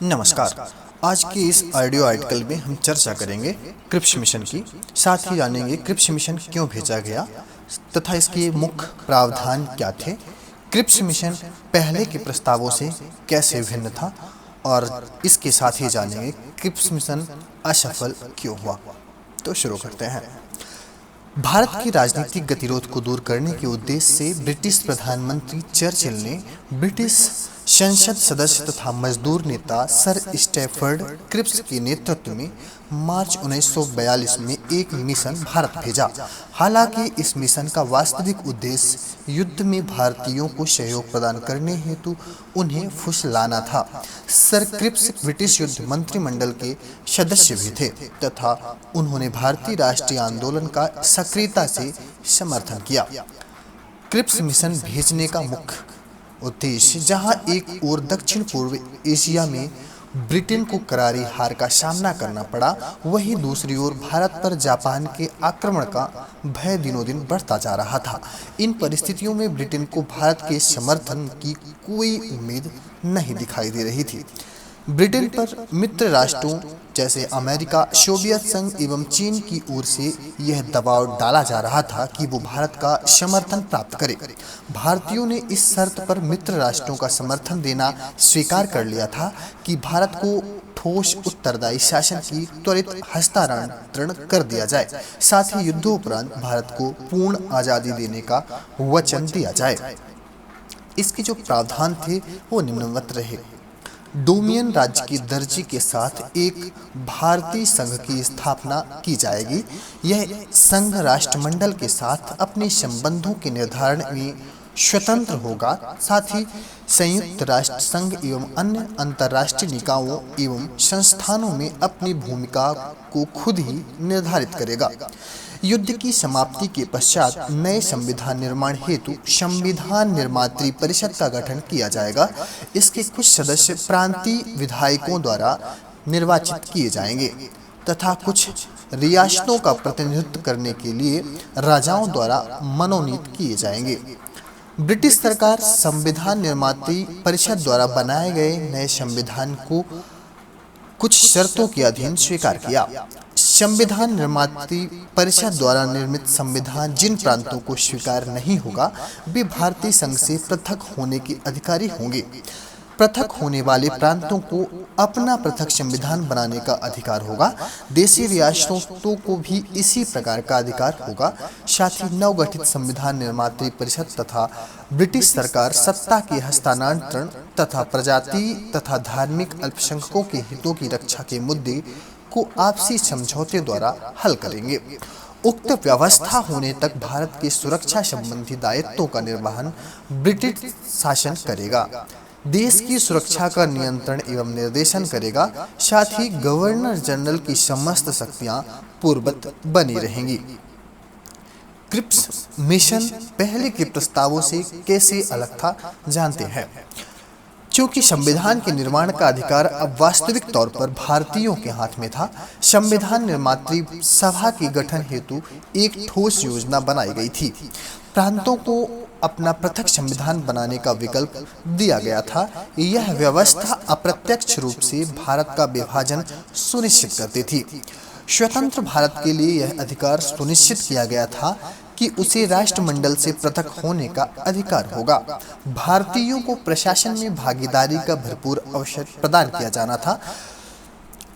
नमस्कार। आज के इस ऑडियो आर्टिकल में हम चर्चा करेंगे क्रिप्स मिशन की। साथ ही जानेंगे क्रिप्स मिशन क्यों भेजा गया तथा इसके मुख्य प्रावधान क्या थे। क्रिप्स मिशन पहले के प्रस्तावों से कैसे भिन्न था और इसके साथ ही जानेंगे क्रिप्स मिशन असफल क्यों हुआ। तो शुरू करते हैं। भारत की राजनीतिक गतिरोध को दूर करने के उद्देश्य से ब्रिटिश प्रधानमंत्री चर्चिल ने ब्रिटिश संसद सदस्य तथा मजदूर नेता सर स्टैफर्ड क्रिप्स के नेतृत्व में मार्च 1942 में एक मिशन भारत भेजा। हालांकि इस मिशन का वास्तविक उद्देश्य युद्ध में भारतीयों को सहयोग प्रदान करने हेतु उन्हें फुसलाना था। सर क्रिप्स ब्रिटिश युद्ध मंत्रिमंडल के सदस्य भी थे तथा उन्होंने भारतीय राष्ट्रीय आंदोलन का सक्रियता से समर्थन किया। क्रिप्स मिशन भेजने का मुख्य उद्देश्य जहां एक ओर दक्षिण पूर्व एशिया में ब्रिटेन को करारी हार का सामना करना पड़ा, वहीं दूसरी ओर भारत पर जापान के आक्रमण का भय दिनों दिन बढ़ता जा रहा था। इन परिस्थितियों में ब्रिटेन को भारत के समर्थन की कोई उम्मीद नहीं दिखाई दे रही थी। ब्रिटेन पर मित्र राष्ट्रों जैसे अमेरिका, सोवियत संघ एवं चीन की ओर से यह दबाव डाला जा रहा था कि वो भारत का समर्थन प्राप्त करे। भारतीयों ने इस शर्त पर मित्र राष्ट्रों का समर्थन देना स्वीकार कर लिया था कि भारत को ठोस उत्तरदायी शासन की त्वरित हस्तांतरण कर दिया जाए, साथ ही युद्धोपरांत भारत को पूर्ण आज़ादी देने का वचन दिया जाए। इसके जो प्रावधान थे वो निम्नवत रहे। डोमिनियन राज्य की दर्जे के साथ एक भारतीय संघ की स्थापना की जाएगी। यह संघ राष्ट्रमंडल के साथ अपने संबंधों के निर्धारण में स्वतंत्र होगा, साथ ही संयुक्त राष्ट्र संघ एवं अन्य अंतर्राष्ट्रीय निकायों एवं संस्थानों में अपनी भूमिका को खुद ही निर्धारित करेगा। युद्ध की समाप्ति के पश्चात नए संविधान निर्माण हेतु संविधान निर्मात्री परिषद का गठन किया जाएगा। इसके कुछ सदस्य प्रांतीय विधायकों द्वारा निर्वाचित किए जाएंगे तथा कुछ रियासतों का प्रतिनिधित्व करने के लिए राजाओं द्वारा मनोनीत किए जाएंगे। ब्रिटिश सरकार संविधान निर्मात्री परिषद द्वारा बनाए गए नए संविधान को कुछ शर्तों के अधीन स्वीकार किया। संविधान निर्मात्री परिषद द्वारा निर्मित संविधान जिन प्रांतों को स्वीकार नहीं होगा वे भारतीय संघ से पृथक होने के अधिकारी होंगे। पृथक होने वाले प्रांतों को अपना पृथक संविधान बनाने का अधिकार होगा। देशी रियासतों को भी इसी प्रकार का अधिकार होगा। साथ ही नवगठित संविधान निर्मात्री परिषद तथा ब्रिटिश सरकार सत्ता के हस्तांतरण तथा प्रजाति तथा धार्मिक अल्पसंख्यकों के हितों की रक्षा के मुद्दे को आपसी समझौते द्वारा हल करेंगे। उक्त व्यवस्था होने तक भारत के सुरक्षा संबंधी दायित्वों का निर्वहन ब्रिटिश शासन करेगा, देश की सुरक्षा का नियंत्रण एवं निर्देशन करेगा। साथ ही गवर्नर जनरल की समस्त शक्तियां पूर्ववत बनी रहेंगी। क्रिप्स मिशन पहले के प्रस्तावों से कैसे अलग था जानते हैं। क्योंकि संविधान के निर्माण का अधिकार अब वास्तविक तौर पर भारतीयों के हाथ में था, संविधान निर्मात्री सभा के गठन हेतु एक ठोस योजना बनाई गई थी। प्रांतों को अपना पृथक संविधान बनाने का विकल्प दिया गया था। यह व्यवस्था अप्रत्यक्ष रूप से भारत का विभाजन सुनिश्चित करती थी। स्वतंत्र भारत के लिए यह अधिकार सुनिश्चित किया गया था कि उसे राष्ट्रमंडल से पृथक होने का अधिकार होगा। भारतीयों को प्रशासन में भागीदारी का भरपूर अवसर प्रदान किया जाना था।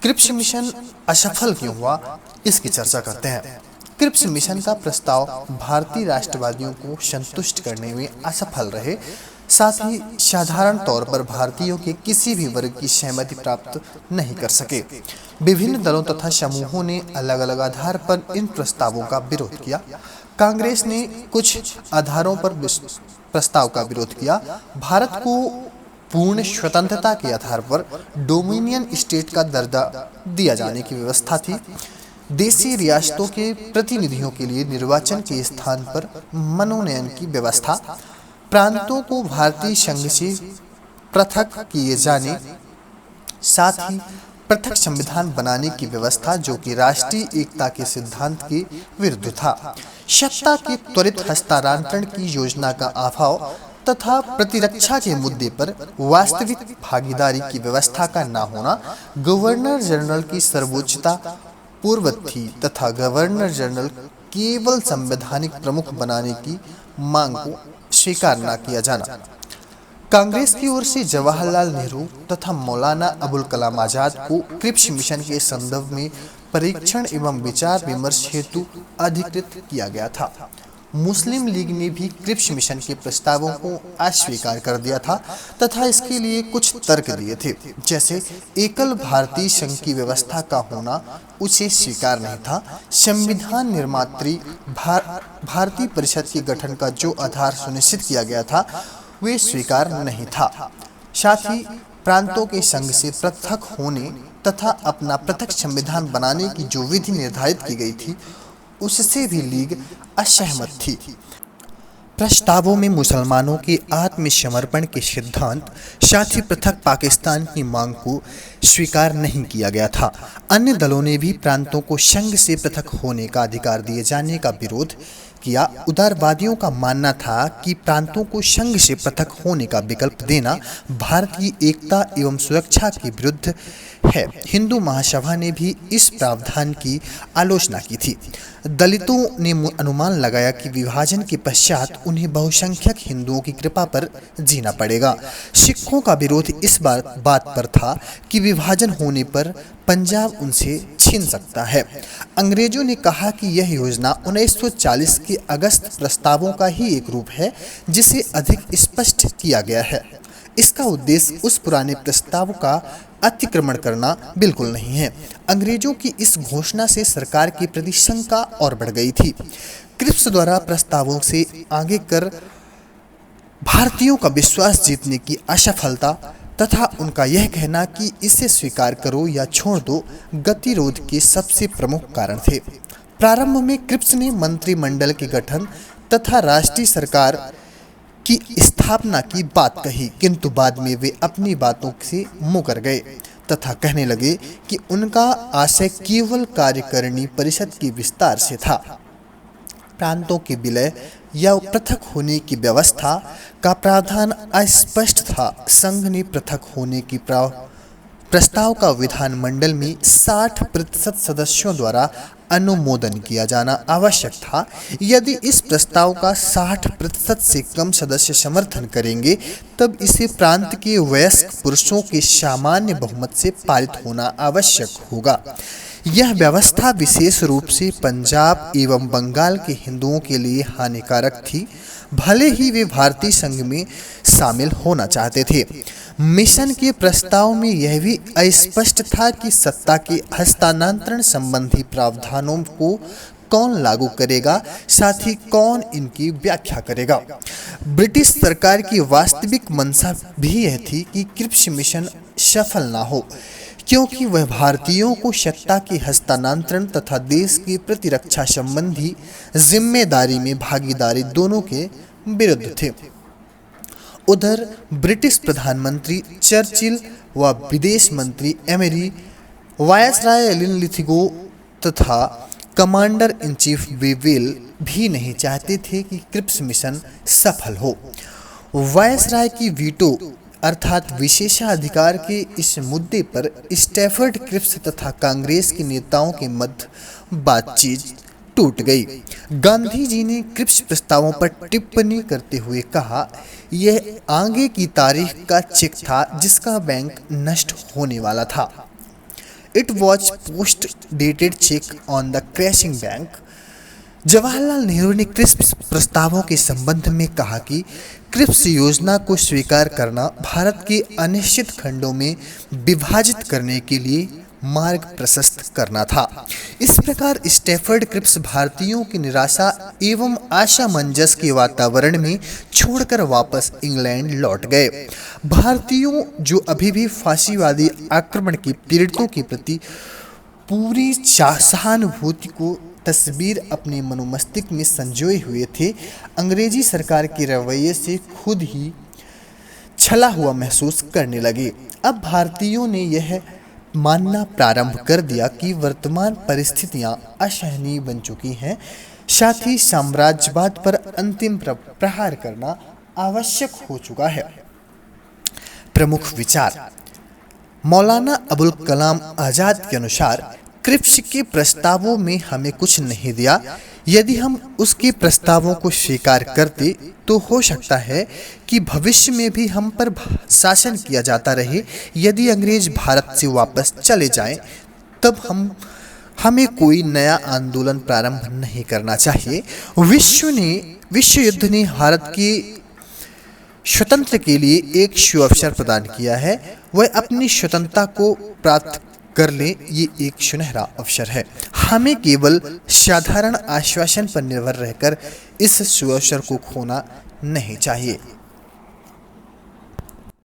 क्रिप्स मिशन असफल क्यों हुआ, इसकी चर्चा करते हैं। क्रिप्स मिशन का प्रस्ताव भारतीय राष्ट्रवादियों को संतुष्ट करने में असफल रहे, साथ ही साधारण तौर पर भारतीयों के किसी भी वर्ग की सहमति प्राप्त नहीं कर सके। विभिन्न दलों तथा समूहों ने अलग अलग आधार पर इन प्रस्तावों का विरोध किया। कांग्रेस ने कुछ आधारों पर प्रस्ताव का विरोध किया। भारत को पूर्ण स्वतंत्रता के आधार पर डोमिनियन स्टेट का दर्जा दिया जाने की व्यवस्था थी। देशी रियासतों के प्रतिनिधियों के लिए निर्वाचन के स्थान पर मनोनयन की व्यवस्था, प्रांतों को भारतीय संघ से पृथक किए जाने, साथ ही पृथक संविधान बनाने की व्यवस्था जो कि राष्ट्रीय एकता के सिद्धांत के विरुद्ध था। सत्ता के त्वरित हस्तांतरण की योजना का अभाव तथा प्रतिरक्षा के मुद्दे पर वास्तविक भागीदारी की व्यवस्था का न होना, गवर्नर जनरल की सर्वोच्चता पूर्ववत थी तथा गवर्नर जनरल केवल संवैधानिक प्रमुख बनाने की मांग को स्वीकार न किया जाना, कांग्रेस की ओर से जवाहरलाल नेहरू तथा मौलाना अबुल कलाम आजाद को क्रिप्स मिशन के संदर्भ में परीक्षण एवं विचार विमर्श हेतु अधिकृत किया गया था। मुस्लिम लीग ने भी क्रिप्स मिशन के प्रस्तावों को अस्वीकार कर दिया था तथा इसके लिए कुछ तर्क दिए थे, जैसे एकल भारतीय संघ की व्यवस्था का होना उसे स्वीकार नहीं था, संविधान निर्मात्री भारतीय परिषद के गठन का जो आधार सुनिश्चित किया गया था वे स्वीकार नहीं था, साथ ही प्रांतों के संघ से पृथक होने तथा अपना पृथक संविधान बनाने की जो विधि निर्धारित की गई थी उससे भी लीग असहमत थी। प्रस्तावों में मुसलमानों के आत्मसमर्पण के सिद्धांत, साथ ही पृथक पाकिस्तान की मांग को स्वीकार नहीं किया गया था। अन्य दलों ने भी प्रांतों को संघ से पृथक होने का अधिकार दिए जाने का विरोध किया। उदारवादियों का मानना था कि प्रांतों को संघ से पृथक होने का विकल्प देना भारतीय एकता एवं सुरक्षा के विरुद्ध है। हिंदू महासभा ने भी इस प्रावधान की आलोचना की थी। दलितों ने अनुमान लगाया कि विभाजन के पश्चात उन्हें बहुसंख्यक हिंदुओं की कृपा पर जीना पड़ेगा। सिखों का विरोध इस बात पर था कि विभाजन होने पर पंजाब उनसे छीन सकता है। अंग्रेजों ने कहा कि यह योजना 1940 के अगस्त प्रस्तावों का ही एक रूप है जिसे अधिक स्पष्ट किया गया है। इसका उद्देश्य उस पुराने प्रस्ताव का अतिक्रमण करना बिल्कुल नहीं है। अंग्रेजों की इस घोषणा से सरकार के प्रति शंका और बढ़ गई थी। क्रिप्स द्वारा प्रस्तावों से आगे कर भारतीयों का विश्वास जीतने की असफलता तथा उनका यह कहना कि इसे स्वीकार करो या छोड़ दो गतिरोध के सबसे प्रमुख कारण थे। प्रारंभ में क्रिप्स ने मंत्रिमंडल के गठन तथा राष्ट्रीय सरकार की स्थापना की बात कही, किंतु बाद में वे अपनी बातों से मुकर गए तथा कहने लगे कि उनका आशय केवल कार्यकारिणी परिषद के विस्तार से था। प्रांतों के विलय या पृथक होने की व्यवस्था का प्रावधान अस्पष्ट था। संघ ने पृथक होने की प्रस्ताव का विधानमंडल में 60% सदस्यों द्वारा अनुमोदन किया जाना आवश्यक था। यदि इस प्रस्ताव का 60% से कम सदस्य समर्थन करेंगे तब इसे प्रांत के वयस्क पुरुषों के सामान्य बहुमत से पारित होना आवश्यक होगा। यह व्यवस्था विशेष रूप से पंजाब एवं बंगाल के हिंदुओं के लिए हानिकारक थी, भले ही वे भारतीय संघ में शामिल होना चाहते थे। मिशन के प्रस्ताव में यह भी अस्पष्ट था कि सत्ता के हस्तांतरण संबंधी प्रावधानों को कौन लागू करेगा, साथ ही कौन इनकी व्याख्या करेगा। ब्रिटिश सरकार की वास्तविक मंशा भी यह थी कि क्रिप्स मिशन सफल ना हो, क्योंकि वह भारतीयों को सत्ता के हस्तांतरण तथा देश की प्रतिरक्षा संबंधी जिम्मेदारी में भागीदारी दोनों के विरुद्ध थे। उधर ब्रिटिश प्रधानमंत्री चर्चिल व विदेश मंत्री एमरी, वायसराय लिनलिथिगो तथा कमांडर इन चीफ विवेल भी नहीं चाहते थे कि क्रिप्स मिशन सफल हो। वायसराय की वीटो अर्थात विशेषाधिकार के इस मुद्दे पर स्टैफर्ड क्रिप्स तथा कांग्रेस के नेताओं के मध्य बातचीत टूट गई। गांधी जी ने क्रिप्स प्रस्तावों पर टिप्पणी करते हुए कहा, यह आगे की तारीख का चेक था जिसका बैंक नष्ट होने वाला था। It was post dated cheque on the crashing bank. Jawaharlal Nehru ने क्रिप्स प्रस्तावों के संबंध में कहा कि क्रिप्स योजना को स्वीकार करना भारत के अनिश्चित खंडों में विभाजित करने के लिए मार्ग प्रशस्त करना था। इस प्रकार स्टैफर्ड क्रिप्स भारतीयों की निराशा एवं आशामंजस के वातावरण में छोड़कर वापस इंग्लैंड लौट गए। भारतीयों जो अभी भी फांसीवादी आक्रमण के पीड़ितों के प्रति पूरी सहानुभूति को तस्वीर अपने मनोमस्तिष्क में संजोए हुए थे, अंग्रेजी सरकार के रवैये से खुद ही छला हुआ महसूस करने लगे। अब भारतीयों ने यह मानना प्रारंभ कर दिया कि वर्तमान परिस्थितियां असहनीय बन चुकी हैं, साथ ही साम्राज्यवाद पर अंतिम प्रहार करना आवश्यक हो चुका है। प्रमुख विचार। मौलाना अबुल कलाम आज़ाद के अनुसार क्रिप्स के प्रस्तावों में हमें कुछ नहीं दिया। यदि हम उसके प्रस्तावों को स्वीकार करते तो हो सकता है कि भविष्य में भी हम पर शासन किया जाता रहे। यदि अंग्रेज भारत से वापस चले जाएं, तब हमें कोई नया आंदोलन प्रारंभ नहीं करना चाहिए। विश्व युद्ध ने भारत की स्वतंत्र के लिए एक सुअवसर प्रदान किया है। वह अपनी स्वतंत्रता को प्राप्त कर ले, ये एक सुनहरा अवसर है। हमें केवल साधारण आश्वासन पर निर्भर रहकर इस सुअवसर को खोना नहीं चाहिए।